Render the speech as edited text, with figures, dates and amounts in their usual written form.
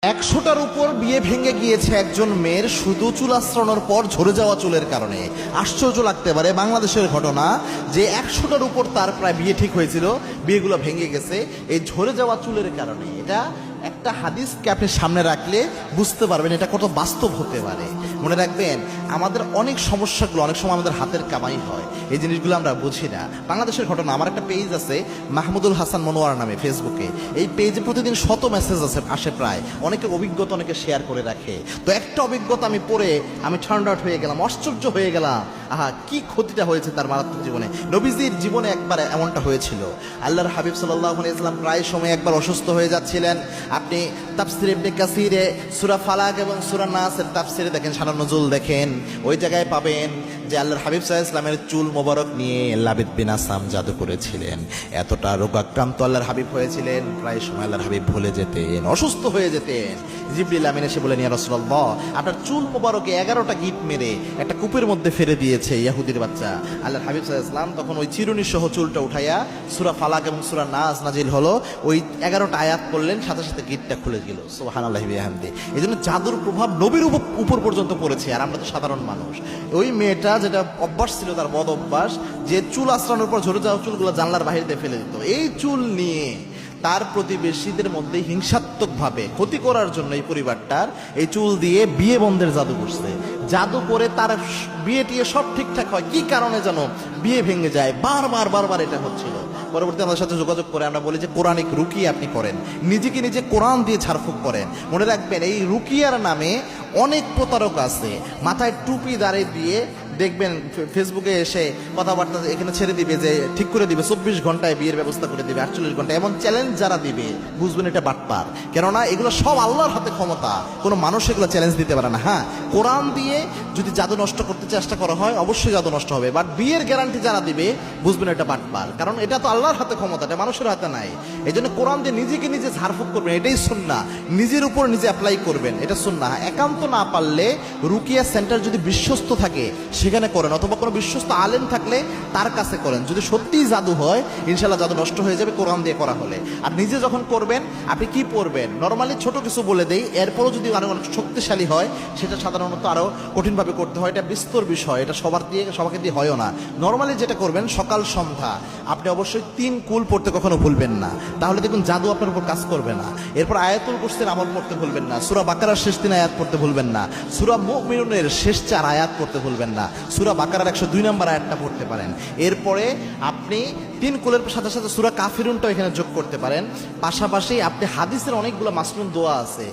100টার উপর বিয়ে ভেঙে গিয়েছে একজন মেয়ের শুধু চুল আঁচড়ানোর পর ঝরে যাওয়া চুলের কারণে। আশ্চর্য লাগতে পারে, বাংলাদেশের ঘটনা যে 100টার উপর তার প্রায় বিয়ে ঠিক হয়েছিল, বিয়েগুলো ভেঙে গেছে এই ঝরে যাওয়া চুলের কারণে। এটা একটা হাদিসকে আপনি সামনে রাখলে বুঝতে পারবেন এটা কত বাস্তব হতে পারে। মনে রাখবেন, আমাদের অনেক সমস্যাগুলো অনেক সময় আমাদের হাতের কামাই হয়, এই জিনিসগুলো আমরা বুঝি না। বাংলাদেশের ঘটনা, আমার একটা পেজ আছে মাহমুদুল হাসান মনোয়ার নামে ফেসবুকে। এই পেজে প্রতিদিন শত মেসেজ আসে প্রায়, অনেকে অভিজ্ঞতা অনেকে শেয়ার করে রাখে। তো একটা অভিজ্ঞতা আমি পড়ে আমি টার্ন আউট হয়ে গেলাম, আশ্চর্য হয়ে গেলাম। আহা, কি ক্ষতিটা হয়েছে তার মারাত্মক জীবনে। নবীজির জীবনে একবার এমনটা হয়েছিল। আল্লাহর হাবিব সাল্লাল্লাহু আলাইহি ওয়াসাল্লাম প্রায় সময় একবার অসুস্থ হয়ে যাচ্ছিলেন। আপনি তাফসির ইবনে কাসিরে সূরা ফালাক এবং সূরা নাসের তাফসিরে দেখেন, শানান নুজুল দেখেন, ওই জায়গায় পাবেন যে আল্লাহর হাবিব সাল্লাল্লাহু আলাইহি ওয়াসাল্লামের চুল মোবারক নিয়ে লাবিদ বিন আসাম জাদু করেছিলেন। এতটা রোগাক্রান্ত আল্লাহর হাবিব হয়েছিলেন, প্রায় সময় আল্লাহর হাবিব ভুলে যেতেন, অসুস্থ হয়ে যেতেন। জিবরিল আমিন এসে বলেন, ইয়া রাসূলুল্লাহ, আপনার চুল মোবারকে 11টা গিট মেরে একটা কূপের মধ্যে ফেলে দিয়েছে ইহুদির বাচ্চা। আল্লাহর হাবিব সাল্লাল্লাহু আলাইহি ওয়াসাল্লাম তখন ওই চিরুনি সহ চুলটা উঠাইয়া সূরা ফালাক এবং সূরা নাস নাজিল হলো, ওই 11টা আয়াত পড়লেন, সাথে সাথে গিটটা খুলে গেল। সুবহানাল্লাহি ওয়া বিহামদিহি। এই জন্য জাদুর প্রভাব নবীর উপর পর্যন্ত পড়েছে, আর আমরা তো সাধারণ মানুষ। ওই মেয়েটা যেটা অভ্যাস ছিল, তার বদ অভ্যাস, যে চুল আঁচড়ানোর পর ঝরে যাওয়া চুলগুলো জানলার বাহিরে ফেলে দিত। এই চুল নিয়ে তার প্রতিবেশীদের মধ্যে হিংসাত্মকভাবে ক্ষতি করার জন্য এই পরিবারটার এই চুল দিয়ে বিয়ে বন্ধের জাদু করছে। জাদু করে তার বিয়ে টিয়ে সব ঠিকঠাক হয়, কি কারণে যেন বিয়ে ভেঙে যায়। বারবার এটা হচ্ছিল। পরবর্তী আমাদের সাথে যোগাযোগ করে আমরা বলি যে কোরআনিক রুকিয়া আপনি করেন, নিজেকে নিজে কোরআন দিয়ে ঝাড়ফুঁক করেন। মনে রাখবেন, এই রুকিয়ার নামে অনেক প্রতারক আছে। মাথায় টুপি দাঁড়িয়ে দিয়ে দেখবেন ফেসবুকে এসে কথাবার্তা এখানে ছেড়ে দিবে যে ঠিক করে দিবে 24 ঘন্টায় বিয়ের ব্যবস্থা করে দিবে, 48 ঘন্টায়, এমন চ্যালেঞ্জ যারা দিবে বুঝবেন এটা বাটপার। কেননা এগুলো সব আল্লাহর হাতে ক্ষমতা, কোনো মানুষ এগুলো চ্যালেঞ্জ দিতে পারে না। হ্যাঁ, কোরআন দিয়ে যদি জাদু নষ্ট করতে চেষ্টা করা হয় অবশ্যই জাদু নষ্ট হবে, বাট বিয়ের গ্যারান্টি যারা দিবে বুঝবেন এটা বাটপার, কারণ এটা তো আল্লাহর হাতে ক্ষমতা, এটা মানুষের হাতে নাই। এই জন্য কোরআন দিয়ে নিজেকে নিজে ঝাড়ফুঁক করবেন, এটাই সুন্নাহ। নিজের উপর নিজে অ্যাপ্লাই করবেন, এটা সুন্নাহ। একান্ত না পারলে রুকিয়া সেন্টার যদি বিশ্বস্ত থাকে সেখানে করেন, অথবা কোনো বিশ্বস্ত আলেম থাকলে তার কাছে করেন। যদি সত্যিই জাদু হয়, ইনশাল্লাহ জাদু নষ্ট হয়ে যাবে কোরআন দিয়ে করা হলে। আর নিজে যখন করবেন, আপনি কি পড়বেন, নর্মালি ছোট কিছু বলে দেই, এরপরও যদি আরো অনেক শক্তিশালী হয় সেটা সাধারণত আরো কঠিনভাবে করতে হয়। এটা বিস্তর বিষয়, এটা সবাকে দিয়ে হয়ও না। নর্মালি যেটা করবেন, সকাল সন্ধ্যা আপনি অবশ্যই 3 কুল পড়তে কখনো ভুলবেন না, তাহলে দেখুন জাদু আপনার উপর কাজ করবে না। এরপর আয়াতুল কুরসির আমল পড়তে ভুলবেন না, সূরা বাকারার শেষ 3 আয়াত পড়তে ভুলবেন না, সূরা মুমিনুনের শেষ 4 আয়াত পড়তে ভুলবেন না, সূরা বাকারার 102 নম্বর আয়াতটা পড়তে পারেন। এরপরে আপনি 3 কুলের সাথে সাথে সূরা কাফিরুনটাও এখানে যোগ করতে পারেন। পাশাপাশি আপনি হাদিসের অনেকগুলো মাসনুন দোয়া আছে।